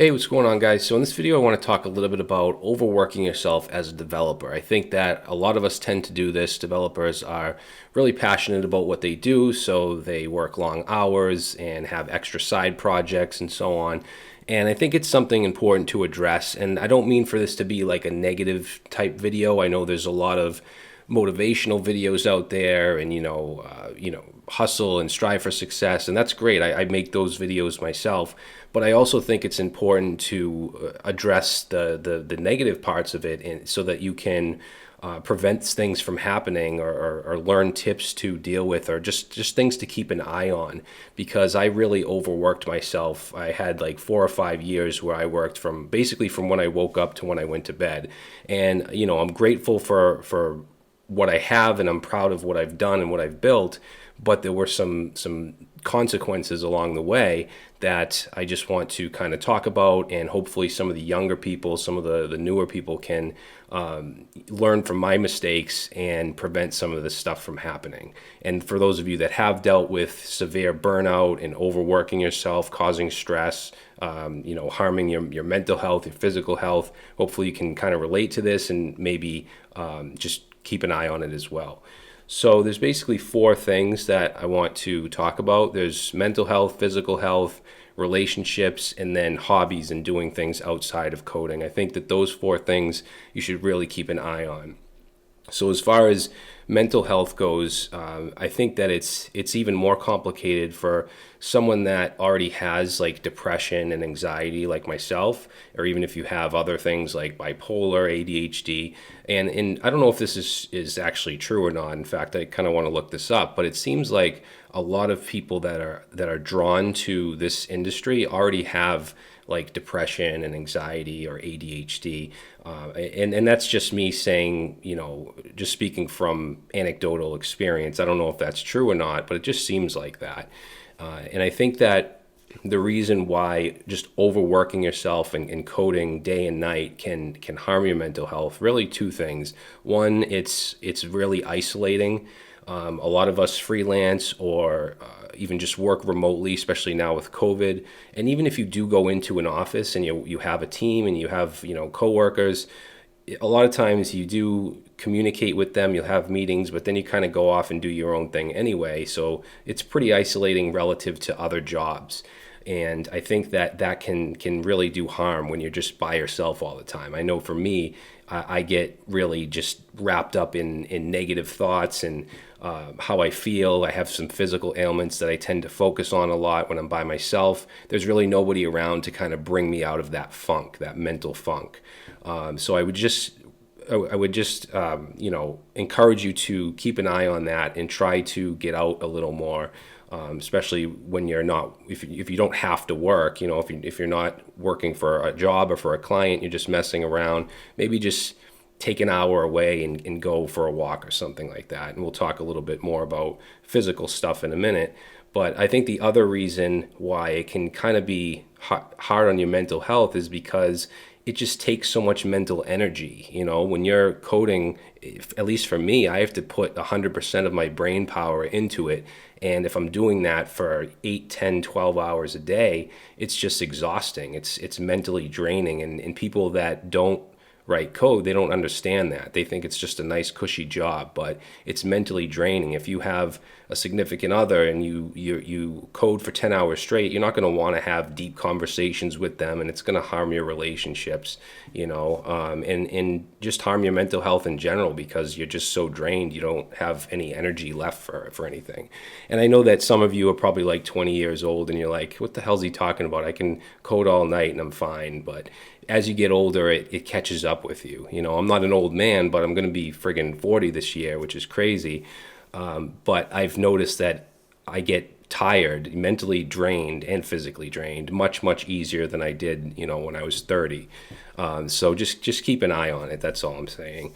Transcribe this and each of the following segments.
Hey, what's going on, guys? So in this video, I want to talk a little bit about overworking yourself as a developer. I think that a lot of us tend to do this. Developers are really passionate about what they do, so they work long hours and have extra side projects and so on. And I think it's something important to address. And I don't mean for this to be like a negative type video. I know there's a lot of motivational videos out there and hustle and strive for success, and that's great. I make those videos myself, but I also think it's important to address the negative parts of it, and so that you can prevent things from happening, or learn tips to deal with, or just things to keep an eye on, because I really overworked myself. I had like 4 or 5 years where I worked from basically from when I woke up to when I went to bed. And I'm grateful for what I have, and I'm proud of what I've done and what I've built, but there were some consequences along the way that I just want to kind of talk about, and hopefully some of the younger people, some of the newer people can learn from my mistakes and prevent some of this stuff from happening. And for those of you that have dealt with severe burnout and overworking yourself, causing stress, harming your mental health, your physical health, hopefully you can kind of relate to this and maybe just keep an eye on it as well. So there's basically four things that I want to talk about. There's mental health, physical health, relationships, and then hobbies and doing things outside of coding. I think that those four things you should really keep an eye on. So as far as mental health goes, I think that it's even more complicated for someone that already has like depression and anxiety, like myself, or even if you have other things like bipolar, ADHD, and I don't know if this is actually true or not. In fact, I kind of want to look this up, but it seems like a lot of people that are drawn to this industry already have like depression and anxiety or ADHD. And that's just me saying, just speaking from anecdotal experience. I don't know if that's true or not, but it just seems like that. And I think that the reason why just overworking yourself and coding day and night can harm your mental health, really two things. One, it's really isolating. A lot of us freelance or even just work remotely, especially now with COVID. And even if you do go into an office and you have a team and you have coworkers, a lot of times you do communicate with them, you'll have meetings, but then you kind of go off and do your own thing anyway. So it's pretty isolating relative to other jobs. And I think that can really do harm when you're just by yourself all the time. I know for me, I get really just wrapped up in negative thoughts and how I feel. I have some physical ailments that I tend to focus on a lot when I'm by myself. There's really nobody around to kind of bring me out of that funk, that mental funk. So I would just encourage you to keep an eye on that and try to get out a little more, especially when you're not, if you don't have to work, if you're not working for a job or for a client, you're just messing around, maybe just take an hour away and go for a walk or something like that. And we'll talk a little bit more about physical stuff in a minute. But I think the other reason why it can kind of be hard on your mental health is because it just takes so much mental energy. When you're coding, at least for me, I have to put 100% of my brain power into it. And if I'm doing that for 8, 10, 12 hours a day, it's just exhausting. It's mentally draining. And people that don't write code, they don't understand that. They think it's just a nice cushy job, but it's mentally draining. If you have a significant other and you code for 10 hours straight, you're not going to want to have deep conversations with them, and it's going to harm your relationships, and just harm your mental health in general, because you're just so drained, you don't have any energy left for anything. And I know that some of you are probably like 20 years old and you're like, what the hell's he talking about? I can code all night and I'm fine. But as you get older, it catches up with you. I'm not an old man, but I'm going to be friggin' 40 this year, which is crazy. But I've noticed that I get tired, mentally drained and physically drained much, much easier than I did, when I was 30. So just keep an eye on it. That's all I'm saying.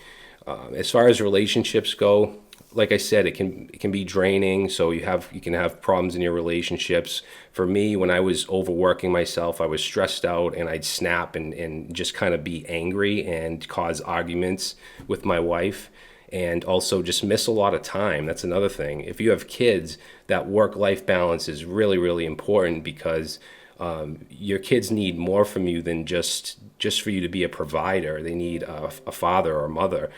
As far as relationships go, like I said, it can be draining. So you can have problems in your relationships. For me, when I was overworking myself, I was stressed out and I'd snap and just kind of be angry and cause arguments with my wife, and also just miss a lot of time. That's another thing. If you have kids, that work-life balance is really, really important, because Your kids need more from you than just for you to be a provider. They need a father or a mother.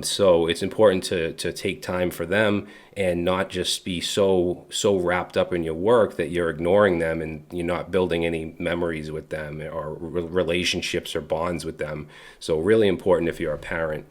So it's important to take time for them and not just be so wrapped up in your work that you're ignoring them and you're not building any memories with them or relationships or bonds with them. So really important if you're a parent.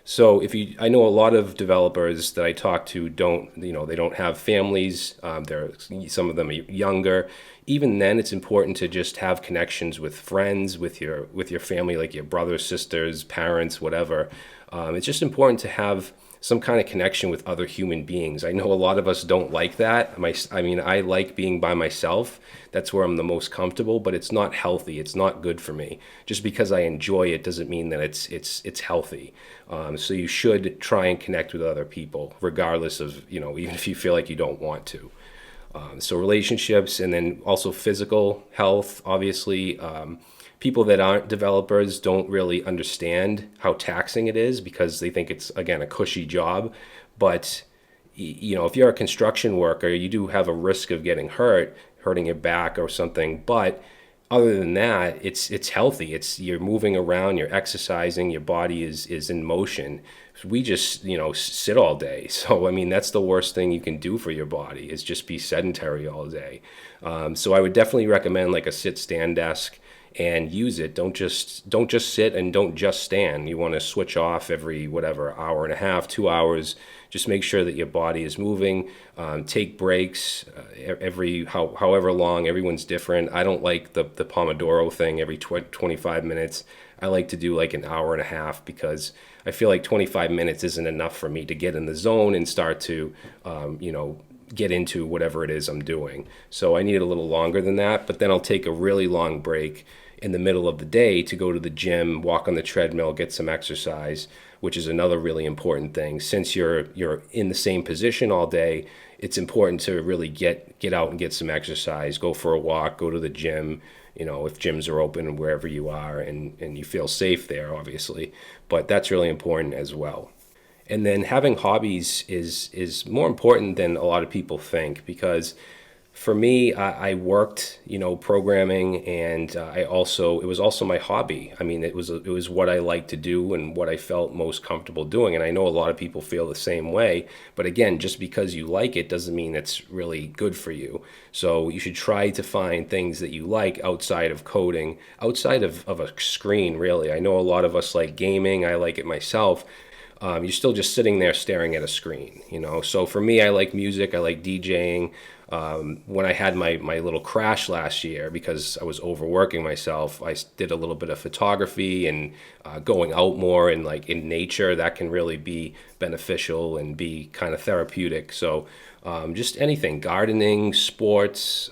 So I know a lot of developers that I talk to they don't have families. Some of them are younger. Even then, it's important to just have connections with friends, with your family, like your brothers, sisters, parents, whatever. It's just important to have some kind of connection with other human beings. I know a lot of us don't like that. I like being by myself. That's where I'm the most comfortable, but it's not healthy. It's not good for me. Just because I enjoy it doesn't mean that it's healthy. So you should try and connect with other people, regardless of, even if you feel like you don't want to. So relationships, and then also physical health, obviously. People that aren't developers don't really understand how taxing it is because they think it's, again, a cushy job. But, if you're a construction worker, you do have a risk of getting hurting your back or something. But other than that, it's healthy. You're moving around, you're exercising, your body is in motion. We just, sit all day. So, that's the worst thing you can do for your body is just be sedentary all day. So I would definitely recommend like a sit-stand desk and use it. Don't just sit and don't just stand. You want to switch off every hour and a half, 2 hours. Just make sure that your body is moving. Take breaks however long. Everyone's different. I don't like the Pomodoro thing every 25 minutes. I like to do like an hour and a half because I feel like 25 minutes isn't enough for me to get in the zone and start to get into whatever it is I'm doing. So I need a little longer than that, but then I'll take a really long break in the middle of the day to go to the gym, walk on the treadmill, get some exercise, which is another really important thing. Since you're in the same position all day, it's important to really get out and get some exercise, go for a walk, go to the gym, if gyms are open wherever you are and you feel safe there, obviously. But that's really important as well. And then having hobbies is more important than a lot of people think because for me, I worked, programming, and it was also my hobby. It was what I liked to do and what I felt most comfortable doing. And I know a lot of people feel the same way. But again, just because you like it doesn't mean it's really good for you. So you should try to find things that you like outside of coding, outside of a screen, really. I know a lot of us like gaming. I like it myself. You're still just sitting there staring at a screen, So for me, I like music. I like DJing. When I had my little crash last year because I was overworking myself, I did a little bit of photography and going out more and like in nature. That can really be beneficial and be kind of therapeutic. So just anything, gardening, sports.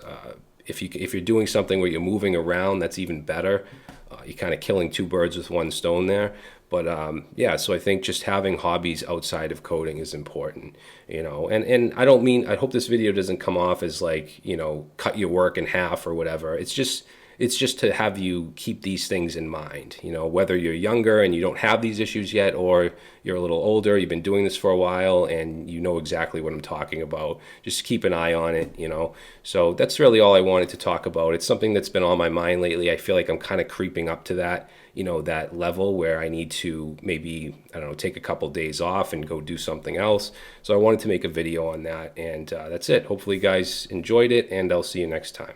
If you're doing something where you're moving around, that's even better. You're kind of killing two birds with one stone there. But so I think just having hobbies outside of coding is important, and I hope this video doesn't come off as like, cut your work in half or whatever. It's just to have you keep these things in mind, whether you're younger and you don't have these issues yet, or you're a little older, you've been doing this for a while and you know exactly what I'm talking about. Just keep an eye on it, So that's really all I wanted to talk about. It's something that's been on my mind lately. I feel like I'm kind of creeping up to that, that level where I need to maybe, I don't know, take a couple days off and go do something else. So I wanted to make a video on that, and that's it. Hopefully you guys enjoyed it, and I'll see you next time.